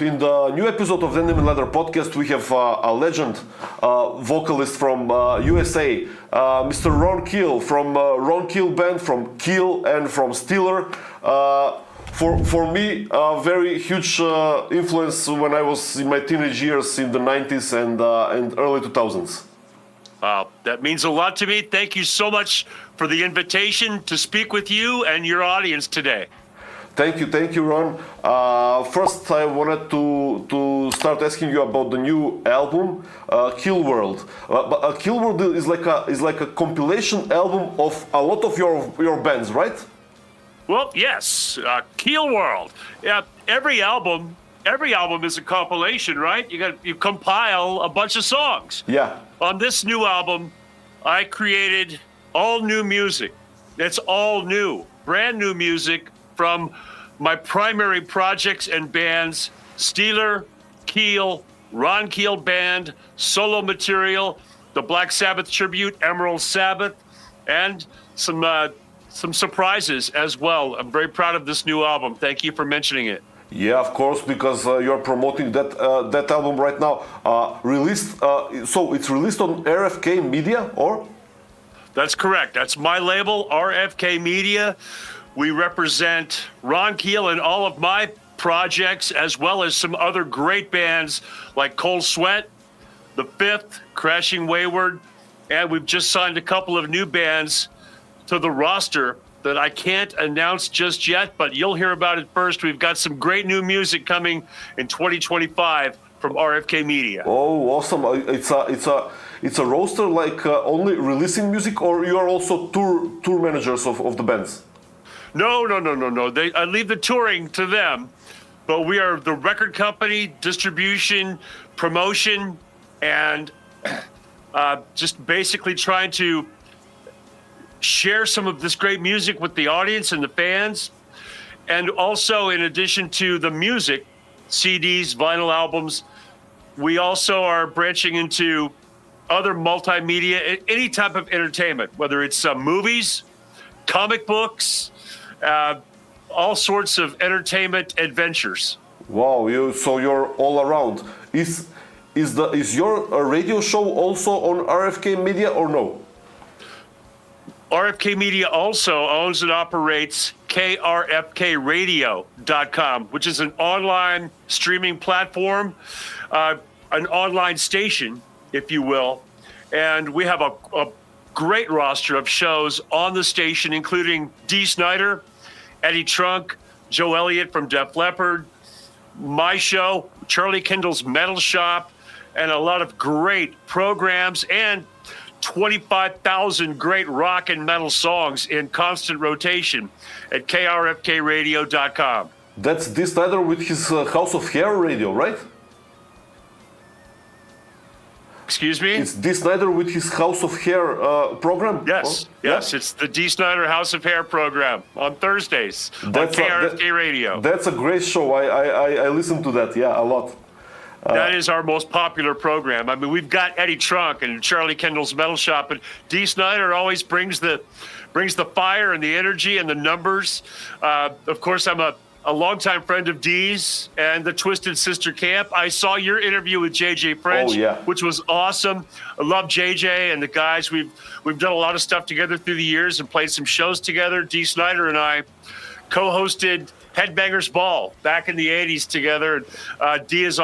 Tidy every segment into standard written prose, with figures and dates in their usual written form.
In the new episode of Denim and Leather Podcast, we have a legend vocalist from USA, Mr. Ron Keel from Ron Keel Band, from Keel and from Steeler. For me, a very huge influence when I was in my teenage years in the 90s and early 2000s. That means a lot to me. Thank you so much for the invitation to speak with you and your audience today. Thank you, Ron. First, I wanted to start asking you about the new album, Keel World. But Keel World is like a compilation album of a lot of your bands, right? Well, yes, Keel World. Yeah, every album is a compilation, right? You compile a bunch of songs. Yeah. On this new album, I created all new music. It's all new, brand new music from my primary projects and bands, Steeler, Keel, Ron Keel Band, solo material, the Black Sabbath tribute, Emerald Sabbath, and some surprises as well. I'm very proud of this new album. Thank you for mentioning it. Yeah, of course, because you're promoting that album right now. So it's released on RFK Media, or? That's correct. That's my label, RFK Media. We represent Ron Keel and all of my projects, as well as some other great bands like Cold Sweat, The Fifth, Crashing Wayward, and we've just signed a couple of new bands to the roster that I can't announce just yet, but you'll hear about it first. We've got some great new music coming in 2025 from RFK Media. Oh, awesome! It's a roster like only releasing music, or you are also tour managers of the bands? No. I leave the touring to them, but we are the record company, distribution, promotion, and just basically trying to share some of this great music with the audience and the fans. And also, in addition to the music, CDs, vinyl albums, we also are branching into other multimedia, any type of entertainment, whether it's movies, comic books, all sorts of entertainment adventures. Wow, so you're all around. Is your radio show also on RFK Media or no? RFK Media also owns and operates krfkradio.com, which is an online streaming platform, an online station, if you will. And we have a great roster of shows on the station, including Dee Snider, Eddie Trunk, Joe Elliott from Def Leppard, my show, Charlie Kendall's Metal Shop, and a lot of great programs and 25,000 great rock and metal songs in constant rotation at krfkradio.com. That's Dee Snider with his House of Hair radio, right? Excuse me? It's Dee Snider with his House of Hair program? Yes, yes, it's the Dee Snider House of Hair program on Thursdays on KRFK Radio. That's a great show. I listen to that, a lot. That is our most popular program. I mean, we've got Eddie Trunk and Charlie Kendall's Metal Shop, but Dee Snider always brings the fire and the energy and the numbers. Of course, I'm a longtime friend of Dee's and the Twisted Sister Camp. I saw your interview with JJ French, which was awesome. I love JJ and the guys. We've done a lot of stuff together through the years and played some shows together. Dee Snider and I co-hosted Headbangers Ball back in the 80s together. Dee has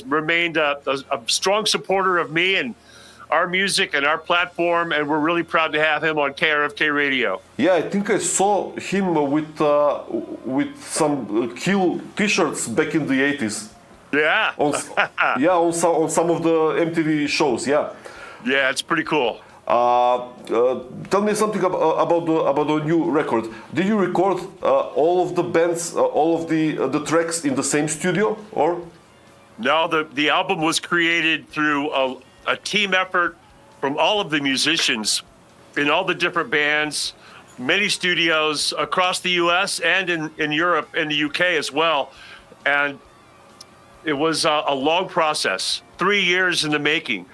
remained a strong supporter of me and our music and our platform, and we're really proud to have him on KRFK Radio. Yeah, I think I saw him with some Keel t-shirts back in the 80s. Yeah. on some of the MTV shows. Yeah. Yeah, it's pretty cool. Tell me something about the new record. Did you record all of the bands, all of the tracks in the same studio, or? No, the album was created through a team effort from all of the musicians in all the different bands, many studios across the U.S. and in Europe and the UK as well. And it was a long process, 3 years in the making.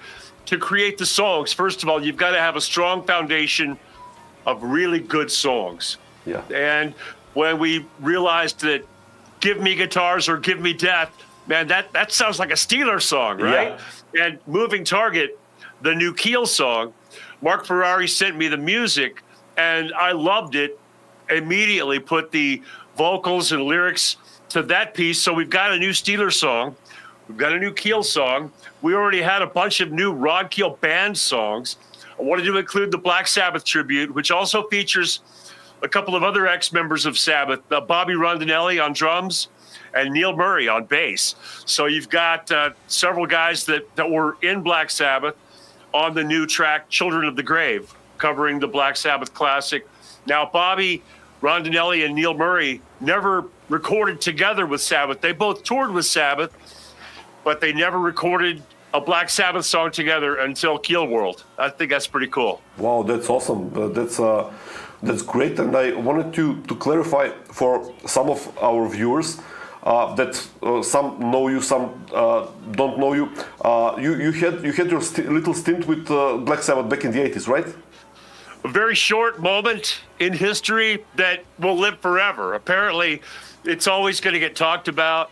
To create the songs, first of all, you've got to have a strong foundation of really good songs. Yeah. And when we realized that Give Me Guitars or Give Me Death Man, that sounds like a Steeler song, right? Yeah. And Moving Target, the new Keel song, Mark Ferrari sent me the music, and I loved it. Immediately put the vocals and lyrics to that piece. So we've got a new Steeler song. We've got a new Keel song. We already had a bunch of new Ron Keel band songs. I wanted to include the Black Sabbath tribute, which also features a couple of other ex-members of Sabbath, Bobby Rondinelli on drums and Neil Murray on bass. So you've got several guys that were in Black Sabbath on the new track, Children of the Grave, covering the Black Sabbath classic. Now, Bobby Rondinelli and Neil Murray never recorded together with Sabbath. They both toured with Sabbath, but they never recorded a Black Sabbath song together until Keel World. I think that's pretty cool. Wow, that's awesome. That's great. And I wanted to clarify for some of our viewers that some know you, some don't know you. You had your little stint with Black Sabbath back in the 80s, right? A very short moment in history that will live forever. Apparently, it's always going to get talked about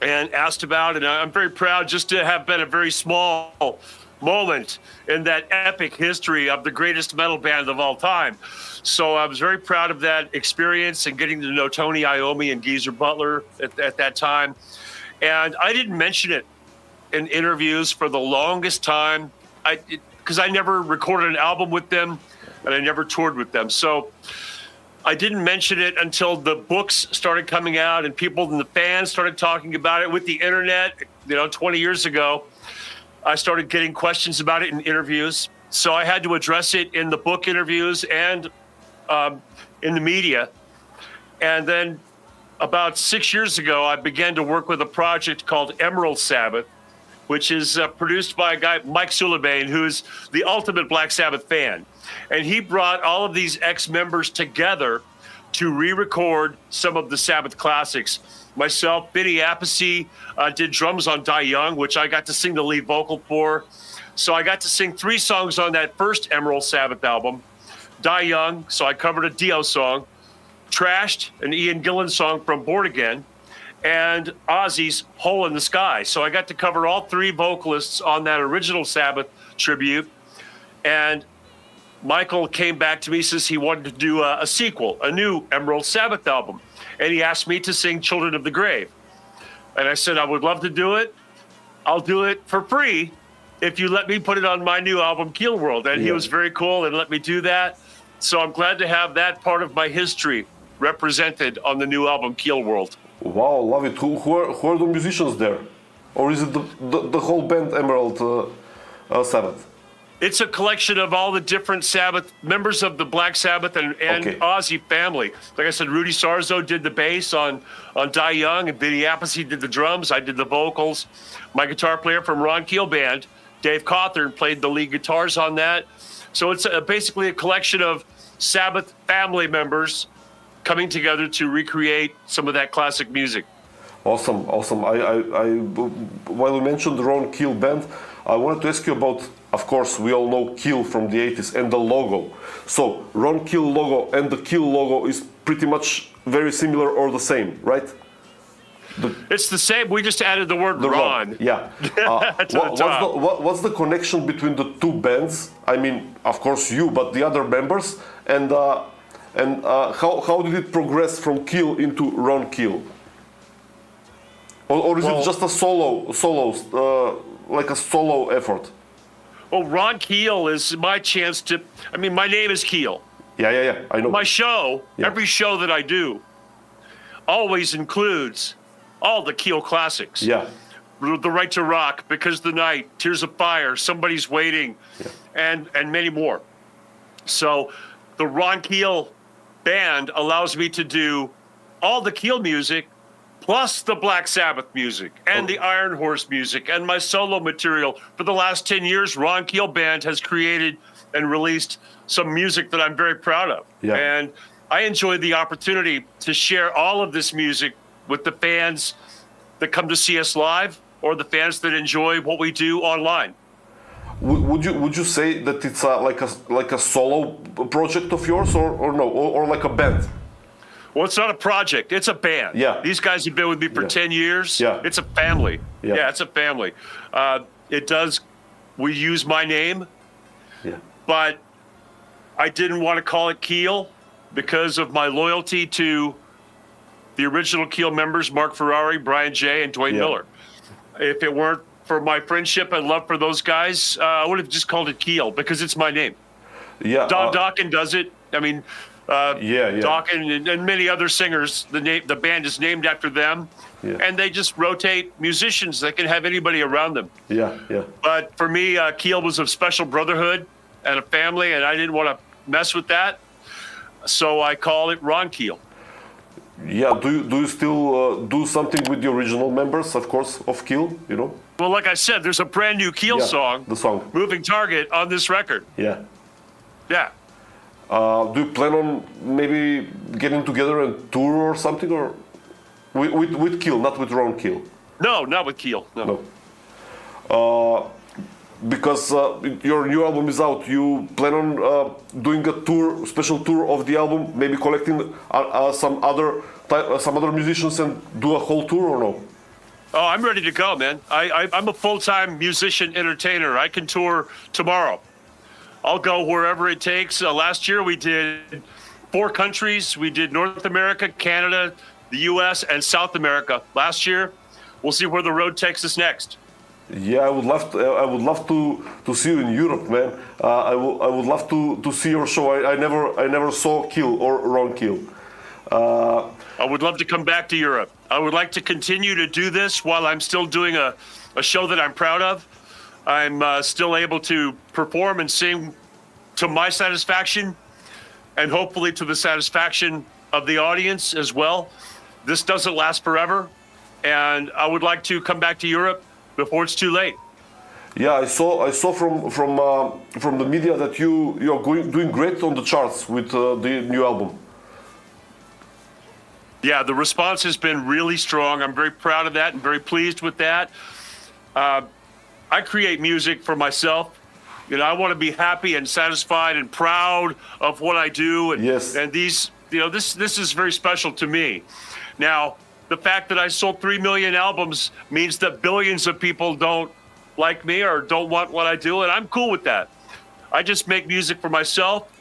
and asked about, and I'm very proud just to have been a very small moment in that epic history of the greatest metal band of all time. So I was very proud of that experience and getting to know Tony Iommi and Geezer Butler at that time. And I didn't mention it in interviews for the longest time, because I never recorded an album with them and I never toured with them. So I didn't mention it until the books started coming out and people and the fans started talking about it with the internet. 20 years ago, I started getting questions about it in interviews. So I had to address it in the book interviews and in the media. And then about 6 years ago, I began to work with a project called Emerald Sabbath, which is produced by a guy, Mike Sullivan, who's the ultimate Black Sabbath fan. And he brought all of these ex-members together to re-record some of the Sabbath classics. Myself, Vinny Appice did drums on Die Young, which I got to sing the lead vocal for. So I got to sing 3 songs on that first Emerald Sabbath album. Die Young, so I covered a Dio song. Trashed, an Ian Gillan song from Born Again. And Ozzy's Hole in the Sky. So I got to cover all 3 vocalists on that original Sabbath tribute. And Michael came back to me, says he wanted to do a sequel, a new Emerald Sabbath album. And he asked me to sing Children of the Grave. And I said, I would love to do it. I'll do it for free if you let me put it on my new album, Keel World. And he was very cool and let me do that. So I'm glad to have that part of my history represented on the new album, Keel World. Wow, love it. Who are the musicians there? Or is it the whole band Emerald Sabbath? It's a collection of all the different Sabbath members of the Black Sabbath and Ozzy family. Like I said, Rudy Sarzo did the bass on Die Young, and Vinny Appice did the drums. I did the vocals. My guitar player from Ron Keel Band, Dave Cawthorn, played the lead guitars on that. So it's basically a collection of Sabbath family members coming together to recreate some of that classic music. Awesome. While you mentioned the Ron Keel Band, I wanted to ask you about, of course, we all know Keel from the 80s and the logo. So Ron Keel logo and the Keel logo is pretty much very similar or the same, right? It's the same. We just added the word Ron. Yeah. What's the connection between the 2 bands? I mean, of course you, but the other members. And how did it progress from Keel into Ron Keel? Or is it just a like a solo effort? Well, Ron Keel is my chance to, my name is Keel. Yeah, I know. My show, every show that I do, always includes all the Keel classics. Yeah. The Right to Rock, Because the Night, Tears of Fire, Somebody's Waiting, and many more. So the Ron Keel band allows me to do all the Keel music, plus the Black Sabbath music and the Iron Horse music and my solo material. For the last 10 years, Ron Keel Band has created and released some music that I'm very proud of. Yeah. And I enjoy the opportunity to share all of this music with the fans that come to see us live or the fans that enjoy what we do online. Would you say that it's like a solo project of yours or no, or like a band? Well, it's not a project. It's a band. Yeah. These guys have been with me for 10 years. Yeah. It's a family. Yeah. Yeah, it's a family. We use my name, but I didn't want to call it Keel because of my loyalty to the original Keel members, Mark Ferrari, Brian J., and Dwayne Miller. If it weren't for my friendship and love for those guys, I would have just called it Keel because it's my name. Yeah. Don Dokken does it. I mean, Dokken and many other singers, the band is named after them. Yeah. And they just rotate musicians that can have anybody around them. Yeah. But for me, Keel was a special brotherhood and a family, and I didn't want to mess with that. So I call it Ron Keel. Yeah. Do you still do something with the original members, of course, of Keel? You know. Well, like I said, there's a brand new Keel song, the song "Moving Target," on this record. Yeah. Yeah. Do you plan on maybe getting together and tour or something, or with Keel, not with Ron Keel? No, not with Keel. No. Because your new album is out, you plan on doing a tour, special tour of the album, maybe collecting some other musicians and do a whole tour, or no? Oh, I'm ready to go, man. I'm a full-time musician entertainer. I can tour tomorrow. I'll go wherever it takes. Last year we did 4 countries. We did North America, Canada, the U.S., and South America last year. We'll see where the road takes us next. Yeah, I would love to see you in Europe, man. I would love to see your show. I never saw Keel or Ron Keel. I would love to come back to Europe. I would like to continue to do this while I'm still doing a show that I'm proud of. I'm still able to perform and sing to my satisfaction and hopefully to the satisfaction of the audience as well. This doesn't last forever, and I would like to come back to Europe before it's too late. Yeah, I saw from the media that you're doing great on the charts with the new album. Yeah, the response has been really strong. I'm very proud of that and very pleased with that. I create music for myself. You know, I want to be happy and satisfied and proud of what I do. And, and these, this is very special to me. Now, the fact that I sold 3 million albums means that billions of people don't like me or don't want what I do, and I'm cool with that. I just make music for myself,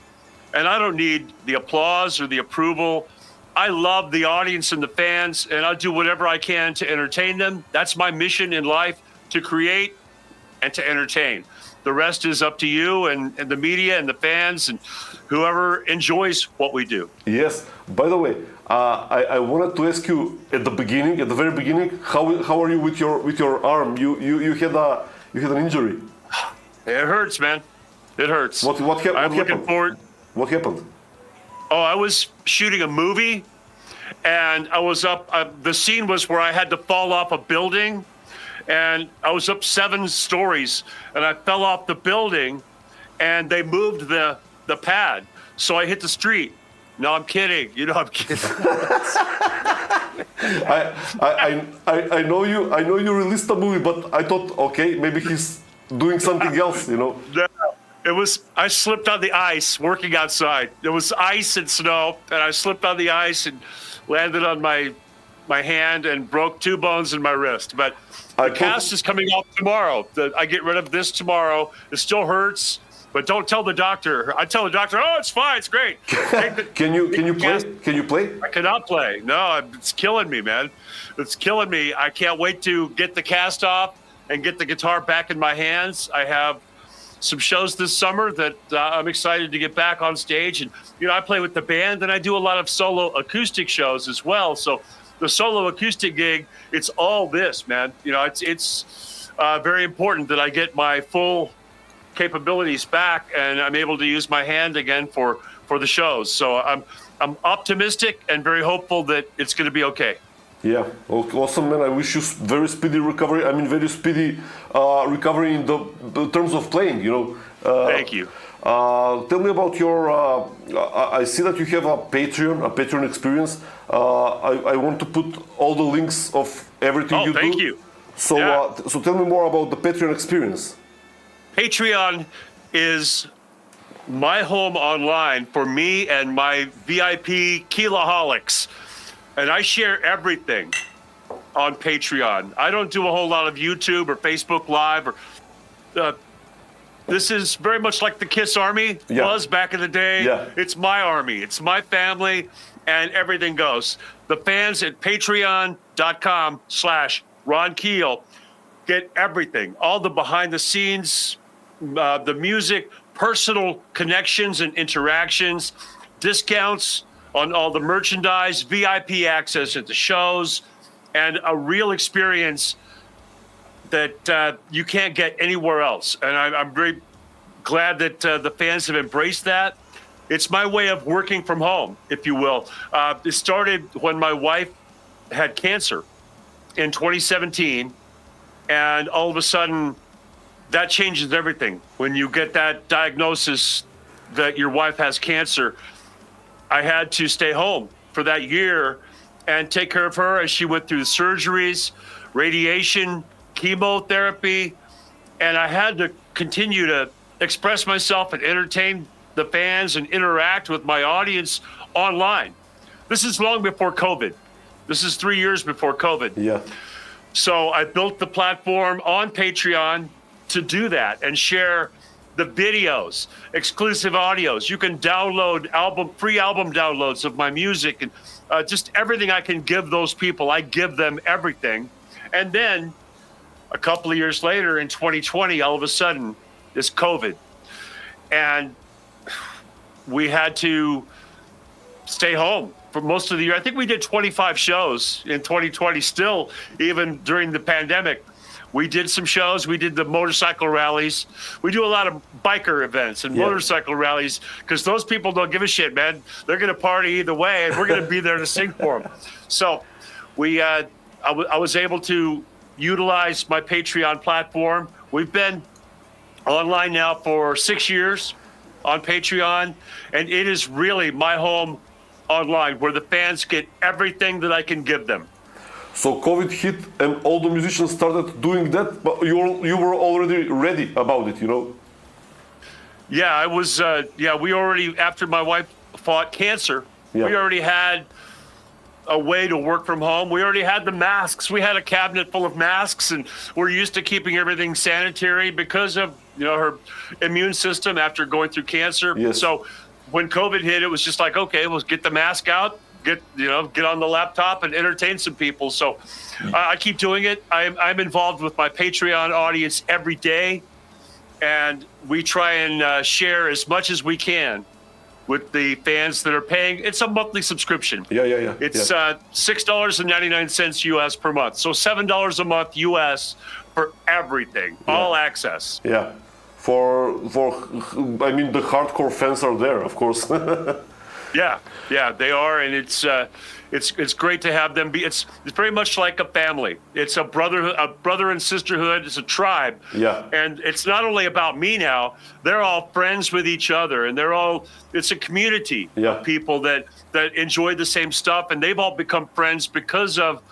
and I don't need the applause or the approval. I love the audience and the fans, and I'll do whatever I can to entertain them. That's my mission in life, to create and to entertain. The rest is up to you and the media and the fans and whoever enjoys what we do. Yes. By the way, I wanted to ask you at the very beginning, how are you with your arm? You had an injury. It hurts, man. It hurts. What happened? I'm looking forward. What happened? Oh, I was shooting a movie, and I was up. The scene was where I had to fall off a building. And I was up 7 stories, and I fell off the building, and they moved the pad, so I hit the street. No, I'm kidding. I'm kidding. I know you. I know you released the movie, but I thought, okay, maybe he's doing something else. No, it was. I slipped on the ice working outside. There was ice and snow, and I slipped on the ice and landed on my hand and broke 2 bones in my wrist. But the cast is coming off tomorrow. I get rid of this tomorrow. It still hurts, but don't tell the doctor. I tell the doctor, oh, it's fine, it's great. Can you play? Can you play? I cannot play. No, it's killing me, man. It's killing me. I can't wait to get the cast off and get the guitar back in my hands. I have some shows this summer that I'm excited to get back on stage. And, I play with the band, and I do a lot of solo acoustic shows as well. So the solo acoustic gig, it's all this, man. It's very important that I get my full capabilities back and I'm able to use my hand again for the shows. So I'm optimistic and very hopeful that it's going to be okay. Yeah, awesome, man. I wish you very speedy recovery. I mean, very speedy recovery in the terms of playing. Thank you. Tell me about your. I see that you have a Patreon experience. I want to put all the links of everything you do. Thank you. So, so tell me more about the Patreon experience. Patreon is my home online for me and my VIP Keelaholics. And I share everything on Patreon. I don't do a whole lot of YouTube or Facebook Live. This is very much like the KISS Army was back in the day. Yeah. It's my army. It's my family, and everything goes. The fans at patreon.com/Ron Keel get everything, all the behind the scenes, the music, personal connections and interactions, discounts on all the merchandise, VIP access at the shows, and a real experience that you can't get anywhere else. And I'm very glad that the fans have embraced that. It's my way of working from home, if you will. It started when my wife had cancer in 2017, and all of a sudden, that changes everything. When you get that diagnosis that your wife has cancer, I had to stay home for that year and take care of her as she went through the surgeries, radiation, chemotherapy, and I had to continue to express myself and entertain the fans and interact with my audience online. This is long before COVID. This is 3 years before COVID. Yeah. So I built the platform on Patreon to do that and share the videos, exclusive audios. You can download free album downloads of my music, and just everything I can give those people. I give them everything. And then a couple of years later in 2020, all of a sudden, this COVID. And we had to stay home for most of the year. I think we did 25 shows in 2020 still, even during the pandemic. We did some shows. We did the motorcycle rallies. We do a lot of biker events and motorcycle rallies because those people don't give a shit, man. They're going to party either way, and we're going to be there to sing for them. So I was able to utilize my Patreon platform. We've been online now for 6 years on Patreon, and it is really my home online where the fans get everything that I can give them. So COVID hit and all the musicians started doing that, but you were already ready about it, you know? Yeah, I was, we already, after my wife fought cancer, we already had a way to work from home. We already had the masks. We had a cabinet full of masks, and we're used to keeping everything sanitary because of, her immune system after going through cancer. Yes. So when COVID hit, it was just like, okay, let's get the mask out, get on the laptop and entertain some people. So I keep doing it. I'm involved with my Patreon audience every day, and we try and share as much as we can with the fans that are paying. It's a monthly subscription. Yeah. It's $6.99 US per month. So $7 a month US for everything, all access. Yeah. For I mean, the hardcore fans are there, of course. Yeah, they are, and it's great to have them be. It's very much like a family. It's a brother and sisterhood. It's a tribe. Yeah. And it's not only about me now. They're all friends with each other, and it's a community of people that enjoy the same stuff, and they've all become friends because of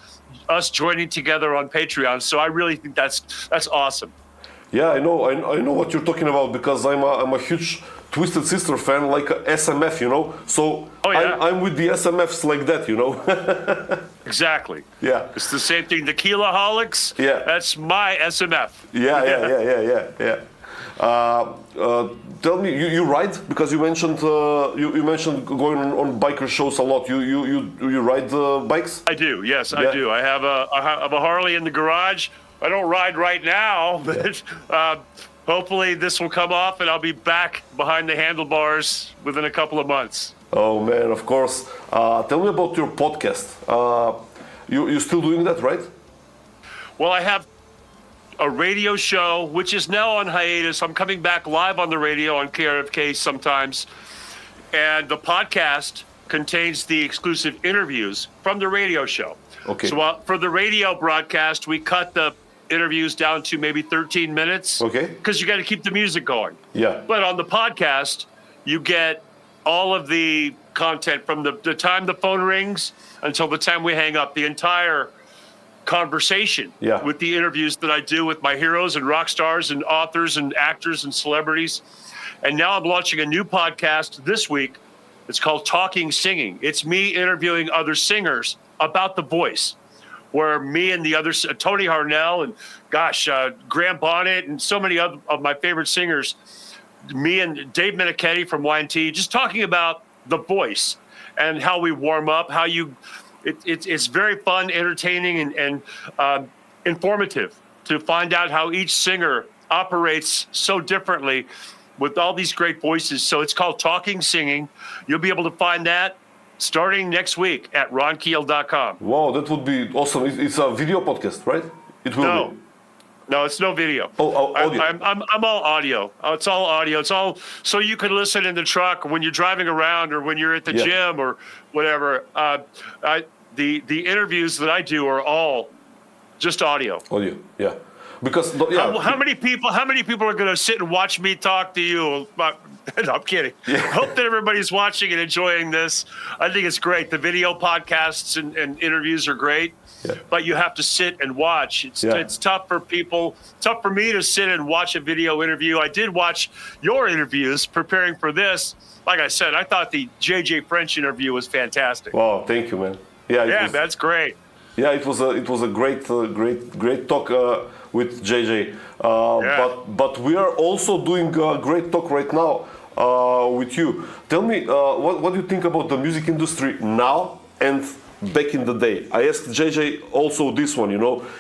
us joining together on Patreon. So I really think that's awesome. Yeah, I know what you're talking about because I'm a huge Twisted Sister fan, like SMF, So I'm with the SMFs like that, Exactly. Yeah. It's the same thing. The Keelaholics. Yeah. That's my SMF. Yeah. Tell me, you ride because you mentioned you mentioned going on biker shows a lot. You ride bikes? I do. Yes, I do. I have a Harley in the garage. I don't ride right now, but hopefully this will come off and I'll be back behind the handlebars within a couple of months. Oh man, of course. Tell me about your podcast. You still doing that, right? Well, I have a radio show, which is now on hiatus. I'm coming back live on the radio on KRFK sometimes. And the podcast contains the exclusive interviews from the radio show. Okay. So for the radio broadcast, we cut the interviews down to maybe 13 minutes. Okay. Because you got to keep the music going. Yeah. But on the podcast, you get all of the content from the time the phone rings until the time we hang up, the entire conversation with the interviews that I do with my heroes and rock stars and authors and actors and celebrities. And now I'm launching a new podcast this week. It's called Talking Singing. It's me interviewing other singers about the voice, where me and the others, Tony Harnell and Graham Bonnet and so many other of my favorite singers, me and Dave Minichetti from Y&T, just talking about the voice and how we warm up, how it's very fun, entertaining, and informative to find out how each singer operates so differently with all these great voices. So it's called Talking Singing. You'll be able to find that starting next week at ronkeel.com. Wow, that would be awesome. It's a video podcast, right? It will be. No, it's no video. Audio. I'm all audio. It's all audio. It's all so you can listen in the truck when you're driving around or when you're at the gym or whatever. The interviews that I do are all just audio. Audio, yeah. Because how many people are going to sit and watch me talk to you? No, I'm kidding. I hope that everybody's watching and enjoying this. I think it's great. The video podcasts and interviews are great, but you have to sit and watch. It's tough for people. Tough for me to sit and watch a video interview. I did watch your interviews preparing for this. Like I said, I thought the JJ French interview was fantastic. Wow, thank you, man. That's great. Yeah, it was a great talk with JJ. But we are also doing a great talk right now with you. Tell me, what do you think about the music industry now and back in the day? I asked JJ also this one,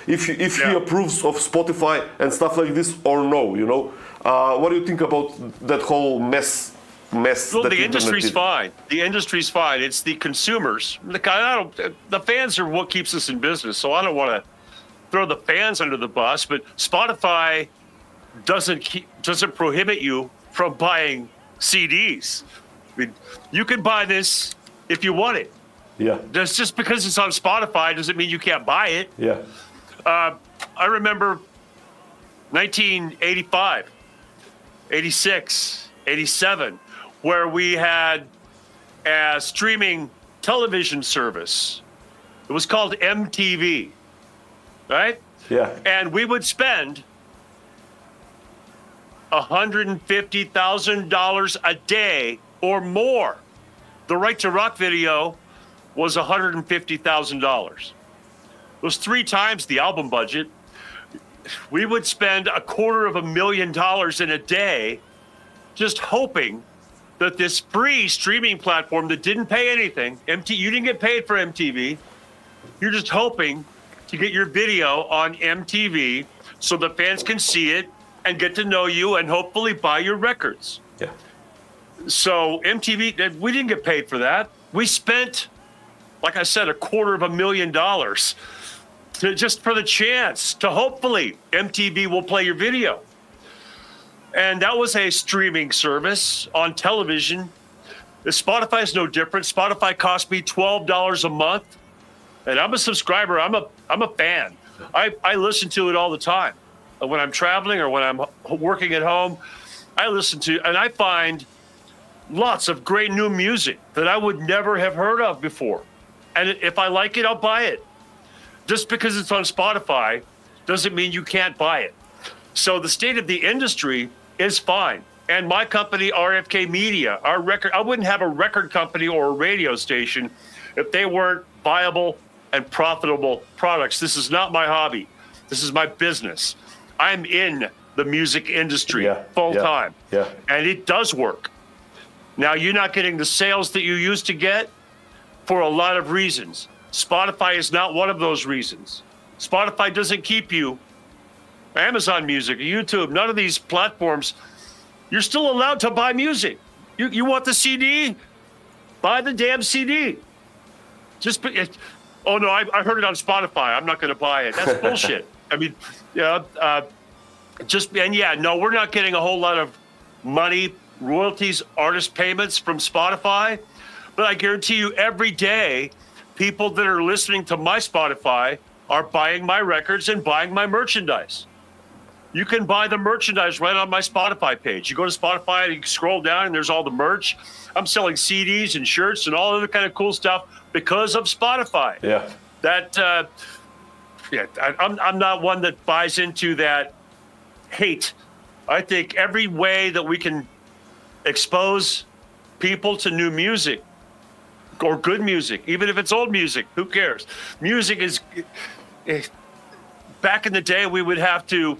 if he approves of Spotify and stuff like this or no, what do you think about that whole mess? Well, the industry's fine. The industry's fine. It's the consumers. The fans are what keeps us in business. So I don't want to throw the fans under the bus, but Spotify doesn't prohibit you from buying CDs. I mean, you can buy this if you want it. Yeah. Just because it's on Spotify doesn't mean you can't buy it. Yeah. I remember 1985, 86, 87. Where we had a streaming television service. It was called MTV, right? Yeah. And we would spend $150,000 a day or more. The Right to Rock video was $150,000. It was 3 times the album budget. We would spend $250,000 in a day just hoping that this free streaming platform that didn't pay anything, you didn't get paid for MTV, you're just hoping to get your video on MTV so the fans can see it and get to know you and hopefully buy your records. Yeah. So MTV, we didn't get paid for that. We spent, like I said, $250,000 just for the chance to hopefully MTV will play your video. And that was a streaming service on television. Spotify is no different. Spotify cost me $12 a month, and I'm a subscriber. I'm a fan. I listen to it all the time. When I'm traveling or when I'm working at home, I listen to, and I find lots of great new music that I would never have heard of before. And if I like it, I'll buy it. Just because it's on Spotify doesn't mean you can't buy it. So the state of the industry is fine. And my company, RFK Media, I wouldn't have a record company or a radio station if they weren't viable and profitable products. This is not my hobby. This is my business. I'm in the music industry full time. Yeah. And it does work. Now, you're not getting the sales that you used to get for a lot of reasons. Spotify is not one of those reasons. Spotify doesn't keep you. Amazon Music, YouTube, none of these platforms, you're still allowed to buy music. You want the CD? Buy the damn CD. I heard it on Spotify. I'm not going to buy it. That's bullshit. I mean, we're not getting a whole lot of money, royalties, artist payments from Spotify. But I guarantee you every day, people that are listening to my Spotify are buying my records and buying my merchandise. You can buy the merchandise right on my Spotify page. You go to Spotify and you scroll down and there's all the merch. I'm selling CDs and shirts and all other kind of cool stuff because of Spotify. Yeah. I'm not one that buys into that hate. I think every way that we can expose people to new music or good music, even if it's old music. Who cares? Music is. Back in the day, you'd have to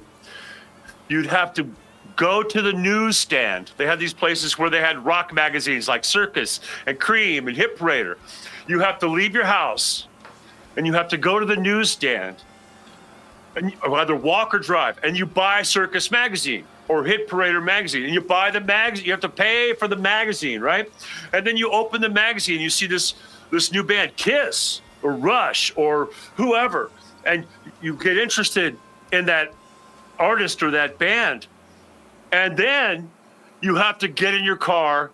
go to the newsstand. They had these places where they had rock magazines like Circus and Cream and Hit Parader. You have to leave your house and you have to go to the newsstand and either walk or drive, and you buy Circus magazine or Hit Parader magazine, and you buy the magazine. You have to pay for the magazine, right? And then you open the magazine, you see this new band, Kiss or Rush or whoever, and you get interested in that artist or that band. And then you have to get in your car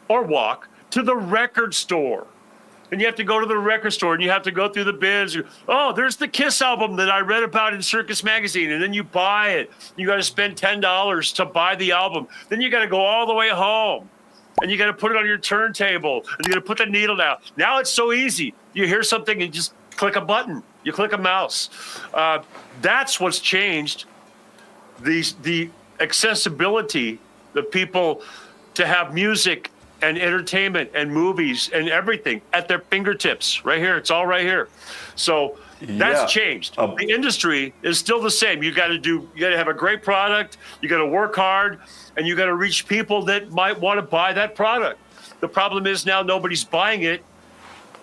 or walk to the record store. And you have to go to the record store and you have to go through the bins. Oh, there's the Kiss album that I read about in Circus Magazine. And then you buy it. You got to spend $10 to buy the album. Then you got to go all the way home. And you got to put it on your turntable. And you got to put the needle down. Now it's so easy. You hear something and just click a button. You click a mouse. That's what's changed. The accessibility, the people to have music and entertainment and movies and everything at their fingertips right here. It's all right here. So that's changed. The industry is still the same. You got to have a great product. You got to work hard, and you got to reach people that might want to buy that product. The problem is now nobody's buying it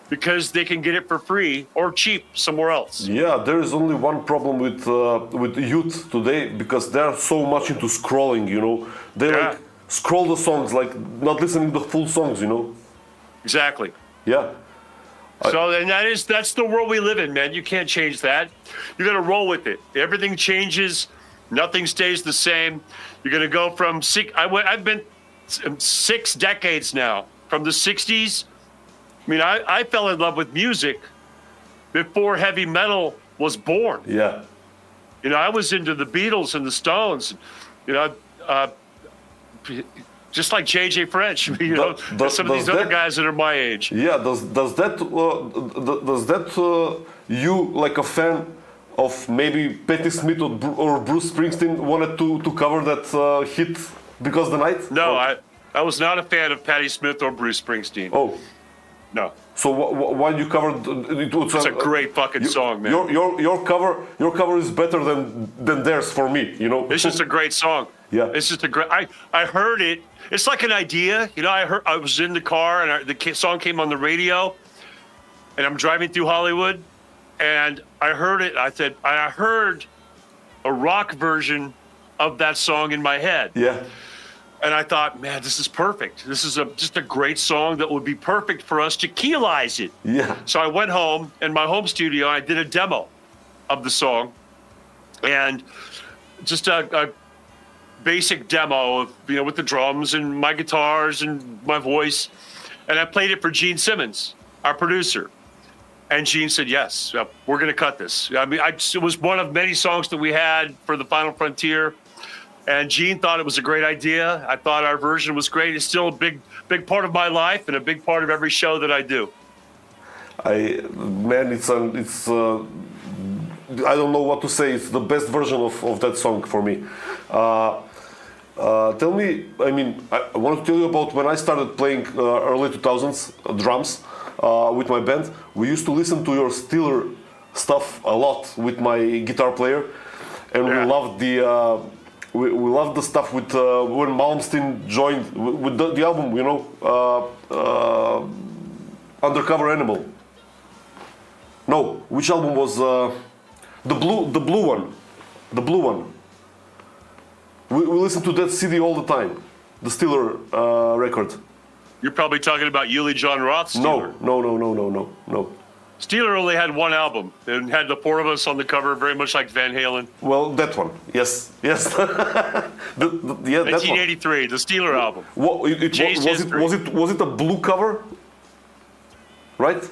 because they can get it for free or cheap somewhere else. Yeah, there is only one problem with youth today, because they're so much into scrolling, They like scroll the songs, like not listening to the full songs, Exactly. Yeah. And that's the world we live in, man. You can't change that. You got to roll with it. Everything changes. Nothing stays the same. You're going to go from I've been 6 decades now, from the 60s. I mean, I fell in love with music before heavy metal was born. Yeah. I was into the Beatles and the Stones, just like J.J. French, some of these other guys that are my age. Yeah, does that you, like a fan of maybe Patti Smith or Bruce Springsteen, wanted to cover that hit Because the Night? No, I was not a fan of Patti Smith or Bruce Springsteen. Oh. No. So why you covered it? It's a great fucking song, man. Your cover is better than theirs for me. It's just a great song. Yeah. It's just a great. I heard it. It's like an idea. I was in the car and the song came on the radio, and I'm driving through Hollywood, and I heard it. I heard a rock version of that song in my head. Yeah. And I thought, man, this is perfect. This is just a great song that would be perfect for us to keelize it. Yeah. So I went home in my home studio. I did a demo of the song, and just a basic demo of with the drums and my guitars and my voice, and I played it for Gene Simmons, our producer. And Gene said, yes, we're going to cut this. I mean, it was one of many songs that we had for the Final Frontier. And Gene thought it was a great idea. I thought our version was great. It's still a big part of my life and a big part of every show that I do. It's I don't know what to say. It's the best version of that song for me. Tell me, I want to tell you about when I started playing early 2000s drums with my band. We used to listen to your Steeler stuff a lot with my guitar player, and we loved we loved the stuff with when Malmsteen joined with the album, Undercover Animal. No, which album was the blue one? The blue one. We listened to that CD all the time, the Steeler record. You're probably talking about Uli John Roth's Steeler. No. Steeler only had one album and had the 4 of us on the cover, very much like Van Halen. Well, that one, yes. 1983, the Steeler album. Was it a blue cover? Right?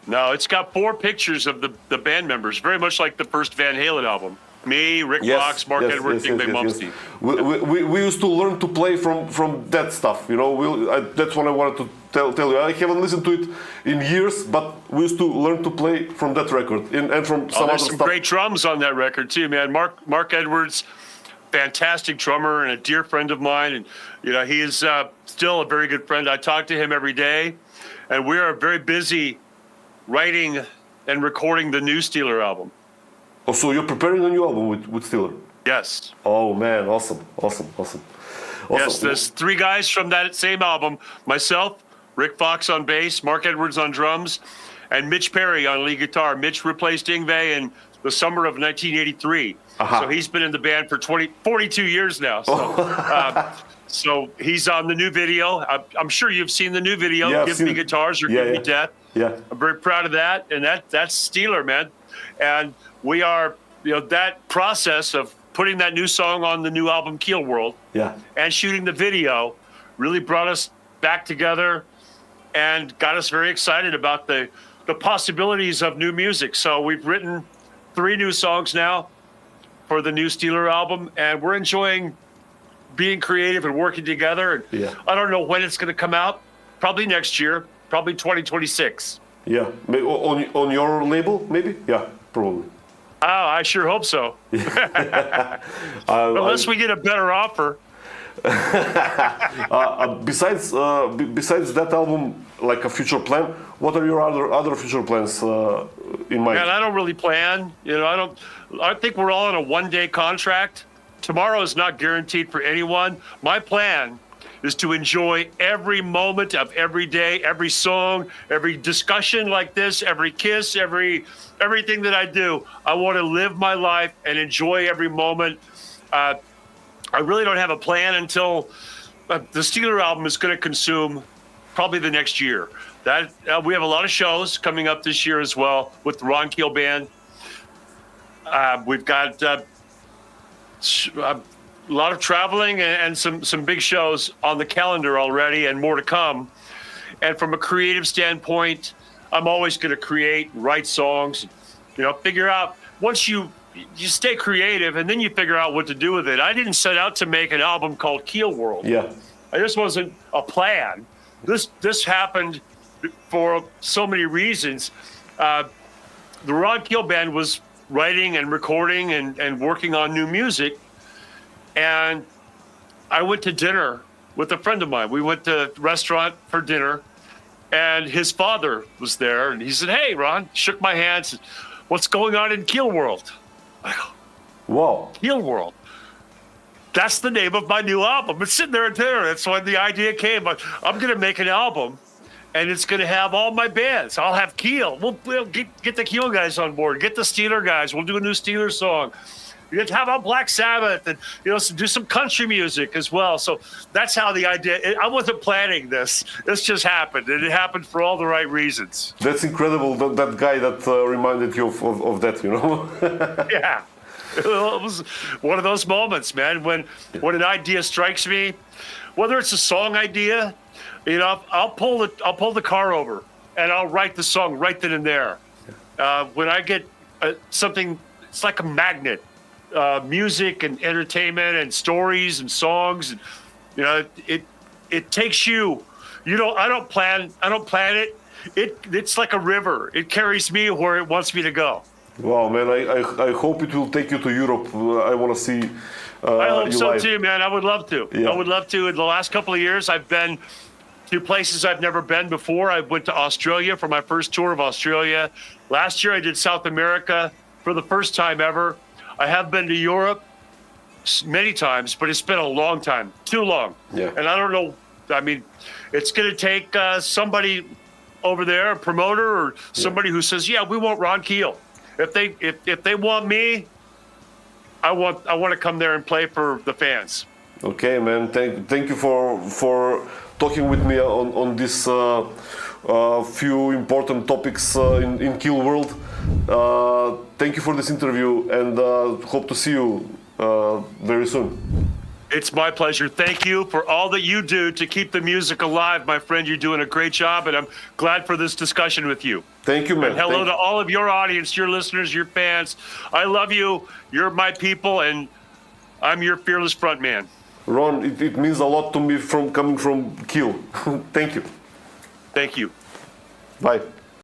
No, it's got 4 pictures of the band members, very much like the first Van Halen album. Me, Rick Fox, Mark Edwards, Yngwie Malmsteen. We used to learn to play from that stuff, that's what I wanted to tell you. I haven't listened to it in years, but we used to learn to play from that record and from some other stuff. There's some great drums on that record too, man. Mark Edwards fantastic drummer and a dear friend of mine, and he is still a very good friend. I talk to him every day, and we are very busy writing and recording the new Steeler album. Oh, so you're preparing a new album with Steeler? Yes. Oh man, awesome. Yes, there's 3 guys from that same album: myself, Rick Fox on bass, Mark Edwards on drums, and Mitch Perry on lead guitar. Mitch replaced Yngwie in the summer of 1983. So he's been in the band for 42 years now. So, so he's on the new video. I'm sure you've seen the new video, yeah, Give Me Guitars or Give Me Death. Yeah. I'm very proud of that. And that's Steeler, man. And we are, that process of putting that new song on the new album, Keel World, and shooting the video really brought us back together and got us very excited about the possibilities of new music. So we've written 3 new songs now for the new Steeler album, and we're enjoying being creative and working together. And I don't know when it's going to come out. Probably next year, probably 2026. Yeah, on your label, maybe? Yeah, probably. Oh, I sure hope so. Unless we get a better offer. Besides that album, like a future plan, what are your other future plans in mind? Man, I don't really plan. I think we're all on a 1-day contract. Tomorrow is not guaranteed for anyone. My plan is to enjoy every moment of every day, every song, every discussion like this, every kiss, everything that I do. I want to live my life and enjoy every moment. I really don't have a plan until the Steeler album is going to consume probably the next year. That we have a lot of shows coming up this year as well with the Ron Keel Band. We've got a lot of traveling and some big shows on the calendar already, and more to come. And from a creative standpoint, I'm always going to create, write songs, figure out once you stay creative, and then you figure out what to do with it. I didn't set out to make an album called Keel World. Yeah. This wasn't a plan. This happened for so many reasons. The Ron Keel Band was writing and recording and working on new music. And I went to dinner with a friend of mine. We went to a restaurant for dinner, and his father was there. And he said, "Hey, Ron," shook my hand, said, "What's going on in Keel World?" I go, "Whoa, Keel World. That's the name of my new album." It's sitting there at dinner. That's when the idea came. I'm going to make an album, and it's going to have all my bands. I'll have Keel. We'll get the Keel guys on board. Get the Steeler guys. We'll do a new Steeler song. You have to have on Black Sabbath and do some country music as well. So that's how the idea. I wasn't planning this. This just happened, and it happened for all the right reasons. That's incredible. That guy that reminded you of that, Yeah, it was one of those moments, man. When an idea strikes me, whether it's a song idea, I'll pull the car over and I'll write the song right then and there. When I get something, it's like a magnet. Music and entertainment and stories and songs, and it takes you. I don't plan it. It's like a river. It carries me where it wants me to go. Wow, man! I hope it will take you to Europe. I want to see. I hope so live. too, man. I would love to. Yeah. I would love to. In the last couple of years, I've been to places I've never been before. I went to Australia for my first tour of Australia. Last year, I did South America for the first time ever. I have been to Europe many times, but it's been a long time, too long. Yeah. And I don't know. I mean, it's going to take somebody over there, a promoter or somebody who says, "Yeah, we want Ron Keel." If they want me, I want to come there and play for the fans. Okay, man. Thank you for talking with me on this few important topics in Keel World. Thank you for this interview, and hope to see you very soon. It's my pleasure. Thank you for all that you do to keep the music alive, my friend. You're doing a great job, and I'm glad for this discussion with you. Thank you, man. And hello to all of your audience, your listeners, your fans. I love you. You're my people, and I'm your fearless frontman. Ron, it means a lot to me coming from Keel. Thank you. Thank you. Bye.